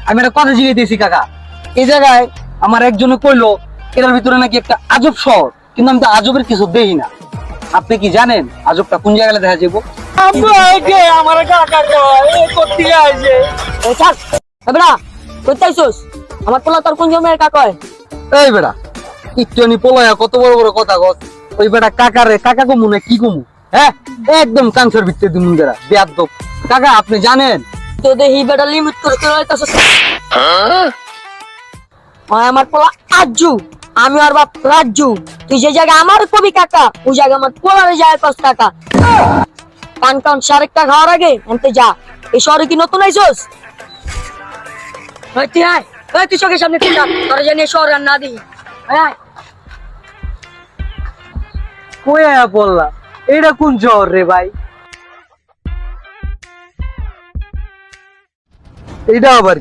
আমি একটা কথা জিজ্ঞেস কাকা, এই জায়গায় আমার একজনে কইলো এটার ভিতরে নাকি একটা আজব শহর, কিন্তু আমি তো আজবের কিছু দেখি না। আপনি কি জানেন আজবটা কোন জায়গায় দেখা যাবো? আমার কাকা করতে আছে এবড়া কইতাইছস আমার পোলা তোর কোন জমের কাকা হয়? এই বেটা একটুখানি পোলায়া কত বড় বড় কথা কস। ওই বেটা কাকারে কাকা কমু না কি কমু? হ্যাঁ একদম কাংসের ভিতরে দিমু বেটা বেয়াদব। কাকা আপনি জানেন তো দেহি বেটা লিমিট করে চলে যাইতাছস। আমার পোলা আজু, আমি আর বাপ রাজু। তুই যে জায়গা আমার কবি কাকা, ওই জায়গা আমার পোলারে যায় কস কাকা। কান কান শারেকটা খাওয়ার আগে আনতে যা। এই শহরে কি নতুন আইছস? তুই আয়, তুই চোখের সামনে তুই তোরা জানি শহর আর না দিই। আয় কই আয়া বললা এটা কোন শহর রে ভাই? এটা আবার